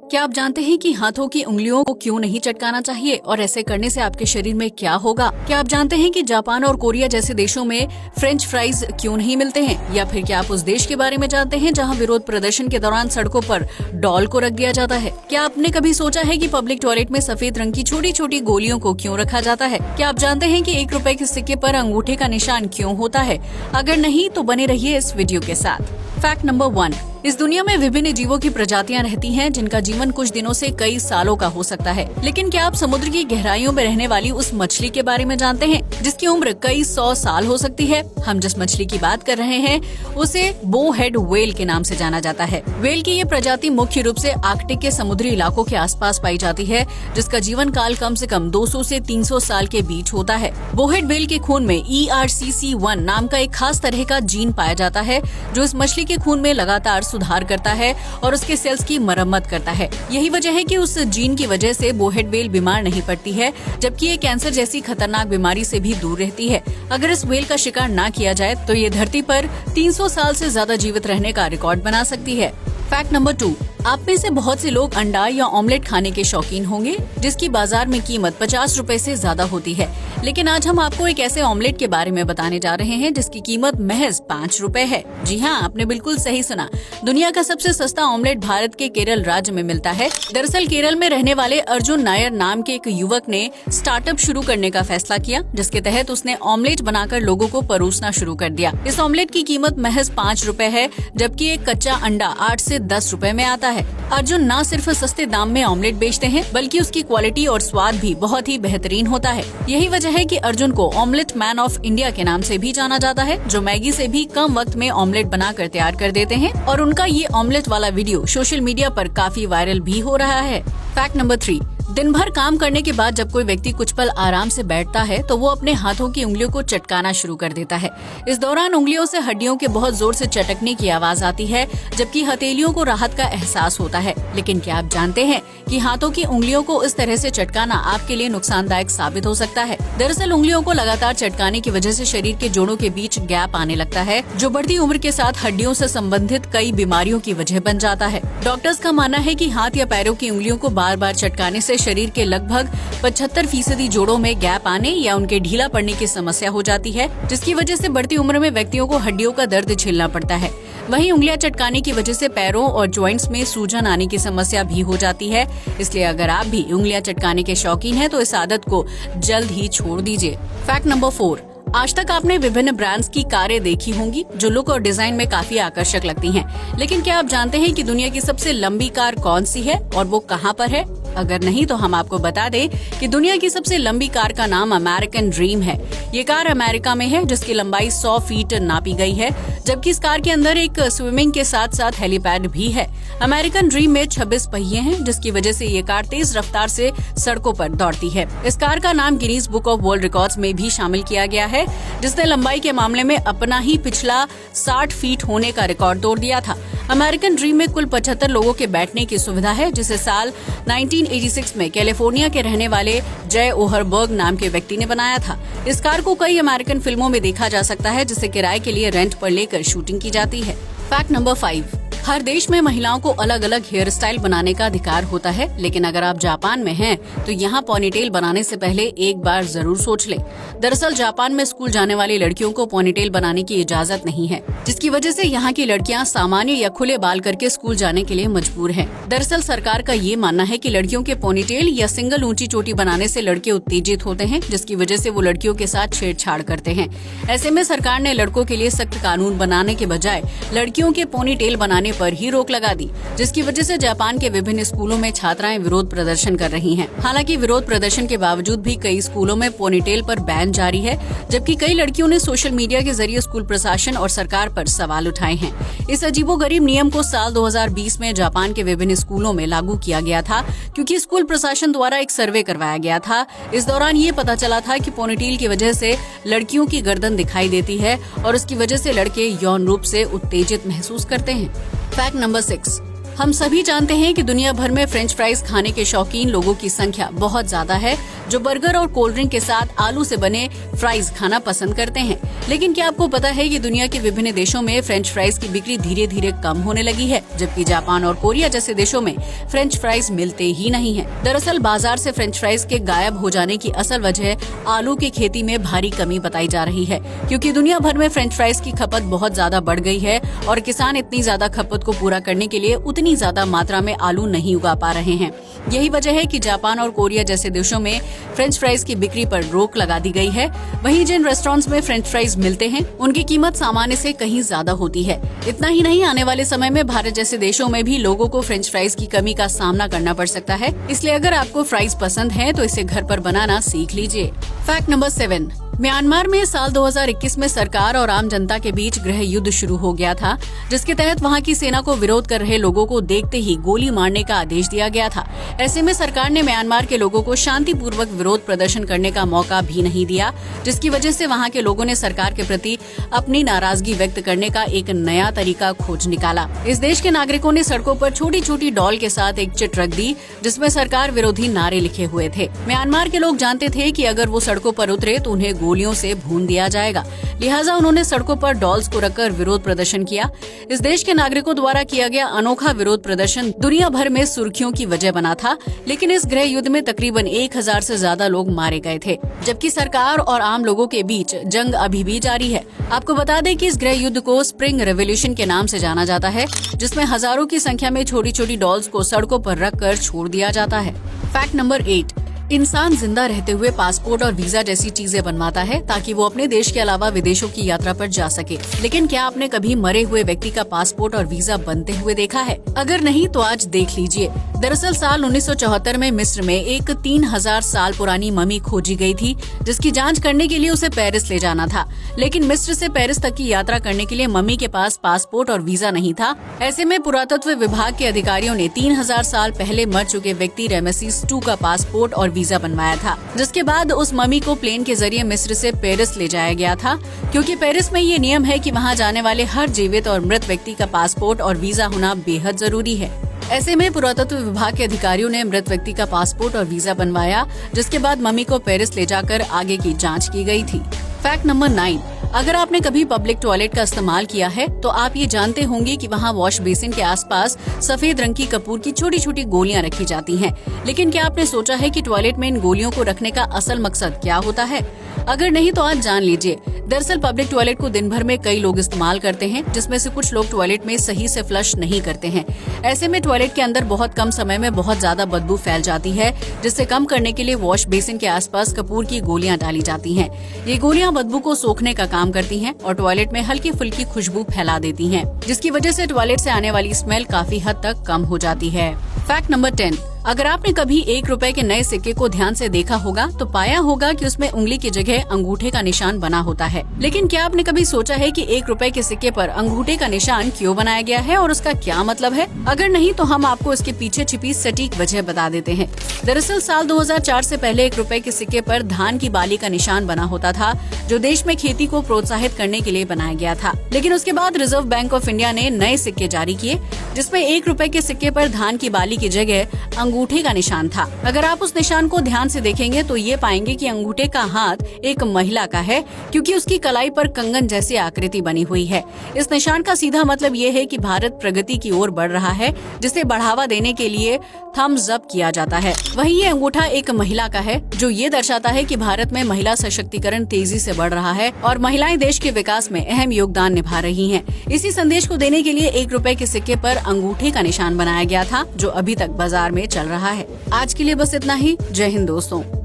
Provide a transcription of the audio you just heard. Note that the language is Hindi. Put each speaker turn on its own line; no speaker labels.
क्या आप जानते हैं कि हाथों की उंगलियों को क्यों नहीं चटकाना चाहिए और ऐसे करने से आपके शरीर में क्या होगा? क्या आप जानते हैं कि जापान और कोरिया जैसे देशों में फ्रेंच फ्राइज क्यों नहीं मिलते हैं? या फिर क्या आप उस देश के बारे में जानते हैं जहां विरोध प्रदर्शन के दौरान सड़कों पर डॉल को रख दिया जाता है? क्या आपने कभी सोचा है कि पब्लिक टॉयलेट में सफेद रंग की छोटी छोटी गोलियों को क्यों रखा जाता है? क्या आप जानते हैं कि 1 रुपए के सिक्के पर अंगूठे का निशान क्यों होता है? अगर नहीं तो बने रहिए इस वीडियो के साथ। फैक्ट नंबर 1, इस दुनिया में विभिन्न जीवों की प्रजातियां रहती हैं जिनका जीवन कुछ दिनों से कई सालों का हो सकता है। लेकिन क्या आप समुद्र की गहराइयों में रहने वाली उस मछली के बारे में जानते हैं जिसकी उम्र कई 100 साल हो सकती है? हम जिस मछली की बात कर रहे हैं उसे बो हेड व्हेल के नाम से जाना जाता है। व्हेल की ये प्रजाति मुख्य रूप से आर्कटिक के समुद्री इलाकों के आसपास पाई जाती है, जिसका जीवन काल कम से कम 200 से 300 साल के बीच होता है। बो हेड व्हेल के खून में ERCC1 नाम का एक खास तरह का जीन पाया जाता है जो इस मछली के खून में लगातार सुधार करता है और उसके सेल्स की मरम्मत करता है। यही वजह है कि उस जीन की वजह से बो हेड व्हेल बीमार नहीं पड़ती है, जबकि ये कैंसर जैसी खतरनाक बीमारी से भी दूर रहती है। अगर इस व्हेल का शिकार ना किया जाए तो ये धरती पर 300 साल से ज्यादा जीवित रहने का रिकॉर्ड बना सकती है। फैक्ट नंबर 2, आप में से बहुत से लोग अंडा या ऑमलेट खाने के शौकीन होंगे जिसकी बाजार में कीमत 50 रुपए से ज्यादा होती है। लेकिन आज हम आपको एक ऐसे ऑमलेट के बारे में बताने जा रहे हैं जिसकी कीमत महज 5 रुपए है। जी हाँ, आपने बिल्कुल सही सुना। दुनिया का सबसे सस्ता ऑमलेट भारत के केरल राज्य में मिलता है। दरअसल केरल में रहने वाले अर्जुन नायर नाम के एक युवक ने स्टार्टअप शुरू करने का फैसला किया, जिसके तहत उसने ऑमलेट बनाकर लोगों को परोसना शुरू कर दिया। इस ऑमलेट की कीमत महज 5 रुपए है, जबकि एक कच्चा अंडा 8 से 10 रुपए में आता है। अर्जुन न सिर्फ सस्ते दाम में ऑमलेट बेचते हैं, बल्कि उसकी क्वालिटी और स्वाद भी बहुत ही बेहतरीन होता है। यही वजह है कि अर्जुन को ऑमलेट मैन ऑफ इंडिया के नाम से भी जाना जाता है, जो मैगी से भी कम वक्त में ऑमलेट बनाकर तैयार कर देते हैं। और उनका ये ऑमलेट वाला वीडियो सोशल मीडिया पर काफी वायरल भी हो रहा है। फैक्ट नंबर 3, दिन भर काम करने के बाद जब कोई व्यक्ति कुछ पल आराम से बैठता है तो वो अपने हाथों की उंगलियों को चटकाना शुरू कर देता है। इस दौरान उंगलियों से हड्डियों के बहुत जोर से चटकने की आवाज आती है, जबकि हथेलियों को राहत का एहसास होता है। लेकिन क्या आप जानते हैं कि हाथों की उंगलियों को इस तरह से चटकाना आपके लिए नुकसानदायक साबित हो सकता है? दरअसल उंगलियों को लगातार चटकाने की वजह से शरीर के जोड़ों के बीच गैप आने लगता है, जो बढ़ती उम्र के साथ हड्डियों से संबंधित कई बीमारियों की वजह बन जाता है। डॉक्टर्स का मानना है कि हाथ या पैरों की उंगलियों को बार बार चटकाने से शरीर के लगभग 75% जोड़ों में गैप आने या उनके ढीला पड़ने की समस्या हो जाती है, जिसकी वजह से बढ़ती उम्र में व्यक्तियों को हड्डियों का दर्द झेलना पड़ता है। वहीं उंगलियां चटकाने की वजह से पैरों और जॉइंट्स में सूजन आने की समस्या भी हो जाती है। इसलिए अगर आप भी उंगलियां चटकाने के शौकीन हैं तो इस आदत को जल्द ही छोड़ दीजिए। फैक्ट नंबर 4, आज तक आपने विभिन्न ब्रांड्स की कारें देखी होंगी जो लुक और डिजाइन में काफी आकर्षक लगती हैं। लेकिन क्या आप जानते हैं कि दुनिया की सबसे लंबी कार कौन सी है और वो कहां पर है? अगर नहीं तो हम आपको बता दें कि दुनिया की सबसे लंबी कार का नाम अमेरिकन ड्रीम है। ये कार अमेरिका में है, जिसकी लंबाई 100 फीट नापी गई है, जबकि इस कार के अंदर एक स्विमिंग के साथ साथ हेलीपैड भी है। अमेरिकन ड्रीम में 26 पहिए हैं, जिसकी वजह से ये कार तेज रफ्तार से सड़कों पर दौड़ती है। इस कार का नाम Guinness book of world records में भी शामिल किया गया है, जिसने लंबाई के मामले में अपना ही पिछला 60 फीट होने का रिकॉर्ड तोड़ दिया था। अमेरिकन ड्रीम में कुल 75 लोगों के बैठने की सुविधा है, जिसे साल 1986 में कैलिफोर्निया के रहने वाले जय ओहरबर्ग नाम के व्यक्ति ने बनाया था। इस कार को कई अमेरिकन फिल्मों में देखा जा सकता है, जिसे किराए के लिए रेंट पर लेकर शूटिंग की जाती है। फैक्ट नंबर 5, हर देश में महिलाओं को अलग अलग हेयर स्टाइल बनाने का अधिकार होता है, लेकिन अगर आप जापान में हैं तो यहाँ पोनीटेल बनाने से पहले एक बार जरूर सोच लें। दरअसल जापान में स्कूल जाने वाली लड़कियों को पोनीटेल बनाने की इजाजत नहीं है, जिसकी वजह से यहाँ की लड़कियाँ सामान्य या खुले बाल करके स्कूल जाने के लिए मजबूर हैं। दरअसल सरकार का ये मानना है कि लड़कियों के पोनीटेल या सिंगल ऊंची चोटी बनाने से लड़के उत्तेजित होते हैं, जिसकी वजह से वो लड़कियों के साथ छेड़छाड़ करते हैं। ऐसे में सरकार ने लड़कों के लिए सख्त कानून बनाने के बजाय लड़कियों के पोनीटेल बनाने पर ही रोक लगा दी, जिसकी वजह से जापान के विभिन्न स्कूलों में छात्राएं विरोध प्रदर्शन कर रही हैं। हालांकि विरोध प्रदर्शन के बावजूद भी कई स्कूलों में पोनीटेल पर बैन जारी है, जबकि कई लड़कियों ने सोशल मीडिया के जरिए स्कूल प्रशासन और सरकार पर सवाल उठाए हैं। इस अजीबोगरीब नियम को साल 2020 में जापान के विभिन्न स्कूलों में लागू किया गया था, क्योंकि स्कूल प्रशासन द्वारा एक सर्वे करवाया गया था। इस दौरान ये पता चला था कि पोनीटेल की वजह से लड़कियों की गर्दन दिखाई देती है और उसकी वजह से लड़के यौन रूप से उत्तेजित महसूस करते हैं। फैक्ट नंबर 6, हम सभी जानते हैं कि दुनिया भर में फ्रेंच फ्राइज खाने के शौकीन लोगों की संख्या बहुत ज्यादा है, जो बर्गर और कोल्ड ड्रिंक के साथ आलू से बने फ्राइज खाना पसंद करते हैं। लेकिन क्या आपको पता है कि दुनिया के विभिन्न देशों में फ्रेंच फ्राइज की बिक्री धीरे धीरे कम होने लगी है, जबकि जापान और कोरिया जैसे देशों में फ्रेंच फ्राइज मिलते ही नहीं है। दरअसल बाजार से फ्रेंच फ्राइज के गायब हो जाने की असल वजह आलू की खेती में भारी कमी बताई जा रही है, क्योंकि दुनिया भर में फ्रेंच फ्राइज की खपत बहुत ज्यादा बढ़ गई है और किसान इतनी ज्यादा खपत को पूरा करने के लिए उतनी ज्यादा मात्रा में आलू नहीं उगा पा रहे हैं। यही वजह है कि जापान और कोरिया जैसे देशों में फ्रेंच फ्राइज की बिक्री पर रोक लगा दी गई है। वहीं जिन रेस्टोरेंट्स में फ्रेंच फ्राइज मिलते हैं उनकी कीमत सामान्य से कहीं ज्यादा होती है। इतना ही नहीं, आने वाले समय में भारत जैसे देशों में भी लोगों को फ्रेंच फ्राइज की कमी का सामना करना पड़ सकता है। इसलिए अगर आपको फ्राइज पसंद है तो इसे घर पर बनाना सीख लीजिए। फैक्ट नंबर 7, म्यांमार में साल 2021 में सरकार और आम जनता के बीच गृह युद्ध शुरू हो गया था, जिसके तहत वहां की सेना को विरोध कर रहे लोगों को देखते ही गोली मारने का आदेश दिया गया था। ऐसे में सरकार ने म्यांमार के लोगों को शांतिपूर्वक विरोध प्रदर्शन करने का मौका भी नहीं दिया, जिसकी वजह से वहां के लोगों ने सरकार के प्रति अपनी नाराजगी व्यक्त करने का एक नया तरीका खोज निकाला। इस देश के नागरिकों ने सड़कों पर छोटी छोटी डॉल के साथ एक चिट रख दी, जिसमें सरकार विरोधी नारे लिखे हुए थे। म्यांमार के लोग जानते थे कि अगर वो सड़कों पर उतरे तो उन्हें गोलियों से भून दिया जाएगा, लिहाजा उन्होंने सड़कों पर डॉल्स को रखकर विरोध प्रदर्शन किया। इस देश के नागरिकों द्वारा किया गया अनोखा विरोध प्रदर्शन दुनिया भर में सुर्खियों की वजह बना था, लेकिन इस गृह युद्ध में तकरीबन 1000 से ज्यादा लोग मारे गए थे, जबकि सरकार और आम लोगों के बीच जंग अभी भी जारी है। आपको बता दें कि इस गृह युद्ध को स्प्रिंग रेवोल्यूशन के नाम से जाना जाता है, जिसमें हजारों की संख्या में छोटी छोटी डॉल्स को सड़कों पर रखकर छोड़ दिया जाता है। फैक्ट नंबर 8, इंसान जिंदा रहते हुए पासपोर्ट और वीजा जैसी चीजें बनवाता है ताकि वो अपने देश के अलावा विदेशों की यात्रा पर जा सके। लेकिन क्या आपने कभी मरे हुए व्यक्ति का पासपोर्ट और वीजा बनते हुए देखा है? अगर नहीं तो आज देख लीजिए। दरअसल साल 1974 में मिस्र में एक 3000 साल पुरानी मम्मी खोजी गई थी, जिसकी जांच करने के लिए उसे पेरिस ले जाना था। लेकिन मिस्र से पेरिस तक की यात्रा करने के लिए मम्मी के पास पासपोर्ट और वीजा नहीं था। ऐसे में पुरातत्व विभाग के अधिकारियों ने 3000 साल पहले मर चुके व्यक्ति रेमेसिस II का पासपोर्ट और वीजा बनवाया था, जिसके बाद उस मम्मी को प्लेन के जरिए मिस्र से पेरिस ले जाया गया था, क्योंकि पेरिस में ये नियम है कि वहां जाने वाले हर जीवित और मृत व्यक्ति का पासपोर्ट और वीजा होना बेहद जरूरी है। ऐसे में पुरातत्व विभाग के अधिकारियों ने मृत व्यक्ति का पासपोर्ट और वीजा बनवाया, जिसके बाद मम्मी को पेरिस ले जाकर आगे की जांच की गई थी। फैक्ट नंबर 9, अगर आपने कभी पब्लिक टॉयलेट का इस्तेमाल किया है तो आप ये जानते होंगे कि वहाँ वॉश बेसिन के आसपास सफेद रंग की कपूर की छोटी छोटी गोलियां रखी जाती हैं। लेकिन क्या आपने सोचा है कि टॉयलेट में इन गोलियों को रखने का असल मकसद क्या होता है? अगर नहीं तो आज जान लीजिए। दरअसल पब्लिक टॉयलेट को दिन भर में कई लोग इस्तेमाल करते हैं, जिसमें से कुछ लोग टॉयलेट में सही से फ्लश नहीं करते हैं। ऐसे में टॉयलेट के अंदर बहुत कम समय में बहुत ज्यादा बदबू फैल जाती है, जिससे कम करने के लिए वॉश बेसिन के आसपास कपूर की गोलियां डाली जाती हैं। ये गोलियां बदबू को सोखने का काम करती हैं और टॉयलेट में हल्की फुल्की खुशबू फैला देती हैं, जिसकी वजह से टॉयलेट से आने वाली स्मेल काफी हद तक कम हो जाती है। फैक्ट नंबर 10, अगर आपने कभी 1 रुपए के नए सिक्के को ध्यान से देखा होगा तो पाया होगा कि उसमें उंगली की जगह अंगूठे का निशान बना होता है। लेकिन क्या आपने कभी सोचा है कि 1 रुपए के सिक्के पर अंगूठे का निशान क्यों बनाया गया है और उसका क्या मतलब है? अगर नहीं तो हम आपको इसके पीछे छिपी सटीक वजह बता देते हैं। दरअसल साल 2004 से पहले 1 रुपए के सिक्के पर धान की बाली का निशान बना होता था, जो देश में खेती को प्रोत्साहित करने के लिए बनाया गया था। लेकिन उसके बाद रिजर्व बैंक ऑफ इंडिया ने नए सिक्के जारी किए, जिसमें 1 रुपए के सिक्के पर धान की बाली की जगह अंगूठे का निशान था। अगर आप उस निशान को ध्यान से देखेंगे तो ये पाएंगे कि अंगूठे का हाथ एक महिला का है, क्योंकि उसकी कलाई पर कंगन जैसी आकृति बनी हुई है। इस निशान का सीधा मतलब ये है कि भारत प्रगति की ओर बढ़ रहा है, जिसे बढ़ावा देने के लिए थम्स अप किया जाता है। वहीं ये अंगूठा एक महिला का है, जो ये दर्शाता है कि भारत में महिला सशक्तिकरण तेजी से बढ़ रहा है और महिलाएं देश के विकास में अहम योगदान निभा रही हैं। इसी संदेश को देने के लिए 1 रुपए के सिक्के पर अंगूठे का निशान बनाया गया था, जो अभी तक बाजार में चल रहा है। आज के लिए बस इतना ही। जय हिंद दोस्तों।